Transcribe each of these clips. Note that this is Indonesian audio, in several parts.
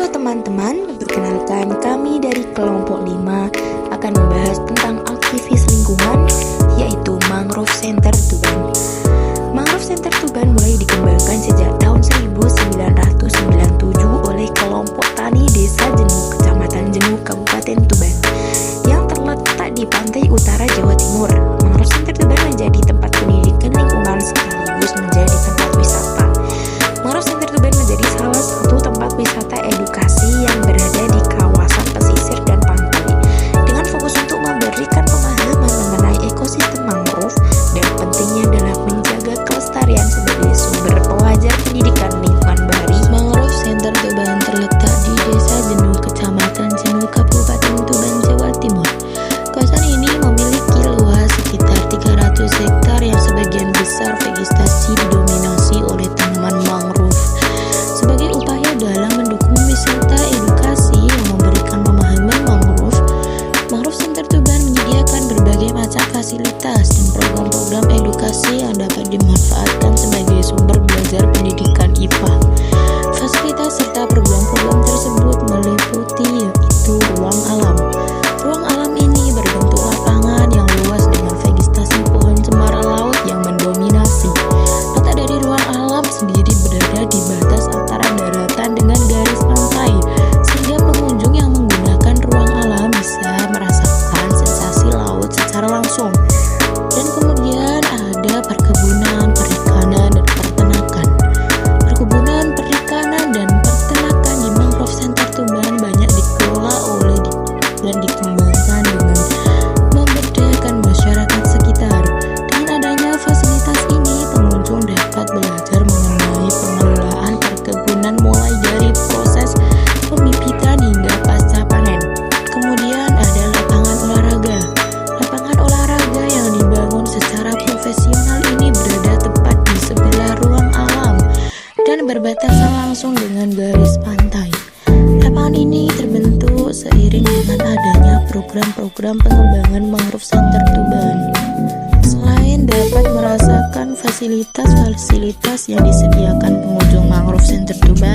Halo teman-teman, perkenalkan kami dari kelompok 5 akan membahas tentang aktivis lingkungan, yaitu Mangrove Center Tuban. Mangrove Center Tuban mulai dikembangkan sejak tahun 1997 oleh kelompok tani Desa Jenuh, Kecamatan Jenuh, Kabupaten Tuban, yang terletak di pantai utara Jawa Timur. Mangrove Center Tuban menjadi tempat pendidikan lingkungan sekaligus menjadi tempat wisata. Mangrove Center Tuban menjadi salah satu tempat wisata edukasi yang berada di kawasan pesisir dan pantai, dengan fokus untuk memberikan pemahaman mengenai ekosistem mangrove dan pentingnya dalam menjaga kelestarian sebagai sumber pelajar pendidikan lingkungan bahari. Mangrove Center Tuban terletak di Desa Jenuh, Kecamatan Jenuh, Kabupaten Tuban, Jawa Timur. Kawasan ini memiliki luas sekitar 300 hektar yang sebagian besar vegetasi didominasi oleh tanaman mangrove. Sebagai upaya dalam mendukung wisata edukasi yang memberikan pemahaman mangrove, Mangrove Center Tuban menyediakan berbagai macam fasilitas dan program-program edukasi yang dapat dimanfaatkan sebagai sumber belajar pendidikan IPA. Fasilitas serta program-program tersebut meliputi yaitu ruang alam. Ruang alam ini berbentuk lapangan yang luas dengan vegetasi pohon cemara laut yang mendominasi. Letak dari ruang alam sendiri berada di batas antara daratan dengan garis pantai, sehingga pengunjung yang menggunakan ruang alam bisa merasakan sensasi laut secara langsung. Dan kemudian ada perkebunan, perikanan, dan peternakan. Perkebunan, perikanan, dan peternakan di Mangrove Center Tuban banyak dikelola dan dikembangkan dengan memberdayakan masyarakat sekitar. Dengan adanya fasilitas ini, pengunjung dapat belajar mengenai pengelolaan perkebunan mulai dari proses pembibitan hingga pasca panen. Kemudian ada lapangan olahraga. Lapangan olahraga yang dibangun secara profesional ini berada tepat di sebelah ruang alam dan berbatasan langsung dengan garis pantai. Lapangan ini terbentuk seiring dengan adanya program-program pengembangan Mangrove Center Tuban. Selain dapat merasakan fasilitas-fasilitas yang disediakan pengunjung Mangrove Center Tuban,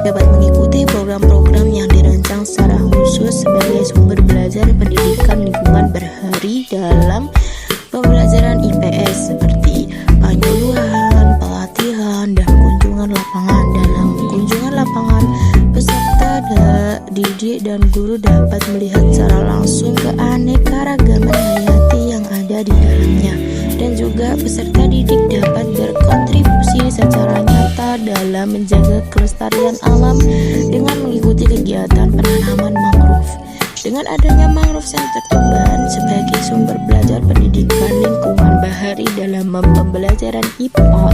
dapat mengikuti program-program yang dirancang secara khusus sebagai sumber belajar pendidikan lingkungan berhari dalam pembelajaran IPS seperti penyuluhan, pelatihan, dan kunjungan lapangan. Dalam kunjungan lapangan, peserta didik dan guru dapat melihat secara langsung keanekaragaman hayati yang ada di dalamnya, dan juga peserta didik dapat berkontribusi secara nyata dalam menjaga kelestarian alam dengan mengikuti kegiatan penanaman mangrove. Dengan adanya Mangrove Center Tuban sebagai sumber belajar pendidikan lingkungan bahari dalam pembelajaran IPA,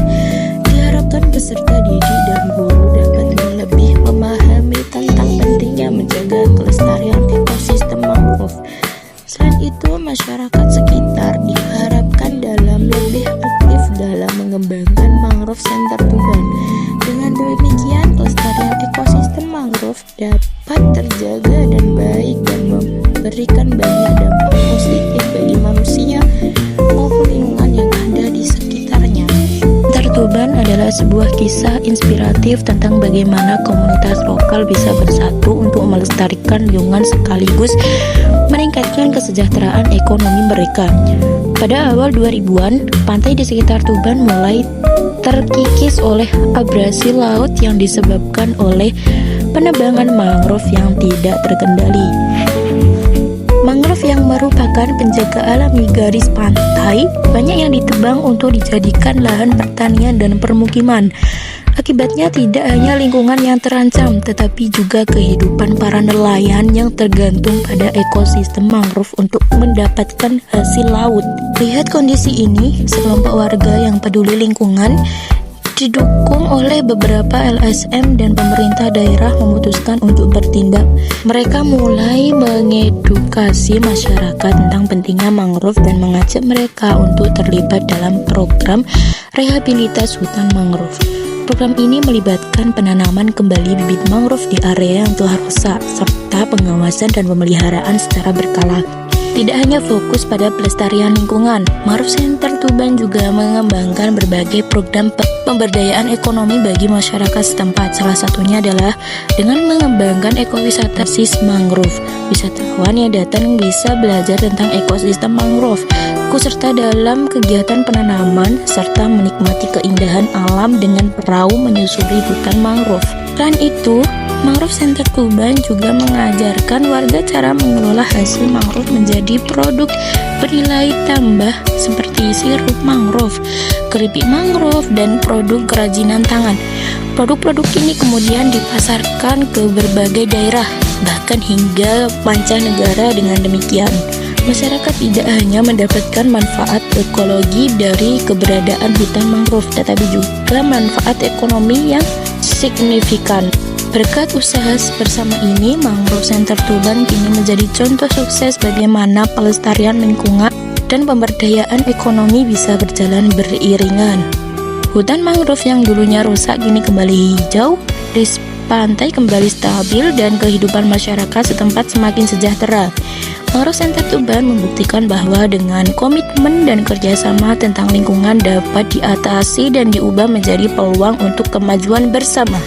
diharapkan peserta didik dan guru dapat lebih memahami tentang pentingnya menjaga kelestarian ekosistem mangrove. Selain itu, masyarakat sekitar diharapkan dalam lebih aktif dalam mengembangkan Mangrove Center Tuban. Dengan demikian, kelestarian ekosistem mangrove dapat terjaga dan baik dan memberikan banyak dampak positif bagi manusia maupun lingkungan yang ada di sekitarnya. Center Tuban adalah sebuah kisah inspiratif tentang bagaimana komunitas lokal bisa bersatu untuk melestarikan lingkungan sekaligus meningkatkan kesejahteraan ekonomi mereka. Pada awal 2000-an, pantai di sekitar Tuban mulai terkikis oleh abrasi laut yang disebabkan oleh penebangan mangrove yang tidak terkendali. Mangrove yang merupakan penjaga alami garis pantai banyak yang ditebang untuk dijadikan lahan pertanian dan permukiman. Akibatnya tidak hanya lingkungan yang terancam, tetapi juga kehidupan para nelayan yang tergantung pada ekosistem mangrove untuk mendapatkan hasil laut. Lihat kondisi ini, sekelompok warga yang peduli lingkungan didukung oleh beberapa LSM dan pemerintah daerah memutuskan untuk bertindak. Mereka mulai mengedukasi masyarakat tentang pentingnya mangrove dan mengajak mereka untuk terlibat dalam program rehabilitas hutan mangrove. Program ini melibatkan penanaman kembali bibit mangrove di area yang telah rusak, serta pengawasan dan pemeliharaan secara berkala. tidak hanya fokus pada pelestarian lingkungan, Mangrove Center Tuban juga mengembangkan berbagai program pemberdayaan ekonomi bagi masyarakat setempat. Salah satunya adalah dengan mengembangkan ekowisata sis mangrove. Wisatawan yang datang bisa belajar tentang ekosistem mangrove, ikut serta dalam kegiatan penanaman, serta menikmati keindahan alam dengan perahu menyusuri hutan mangrove. Selain itu, Mangrove Center Tuban juga mengajarkan warga cara mengelola hasil mangrove menjadi produk bernilai tambah seperti sirup mangrove, keripik mangrove, dan produk kerajinan tangan. Produk-produk ini kemudian dipasarkan ke berbagai daerah, bahkan hingga mancanegara. Dengan demikian, masyarakat tidak hanya mendapatkan manfaat ekologi dari keberadaan hutan mangrove, tetapi juga manfaat ekonomi yang signifikan. Berkat usaha bersama ini, Mangrove Center Tuban kini menjadi contoh sukses bagaimana pelestarian lingkungan dan pemberdayaan ekonomi bisa berjalan beriringan. Hutan mangrove yang dulunya rusak kini kembali hijau, risiko pantai kembali stabil, dan kehidupan masyarakat setempat semakin sejahtera. Mangrove Center Tuban membuktikan bahwa dengan komitmen dan kerjasama tentang lingkungan dapat diatasi dan diubah menjadi peluang untuk kemajuan bersama.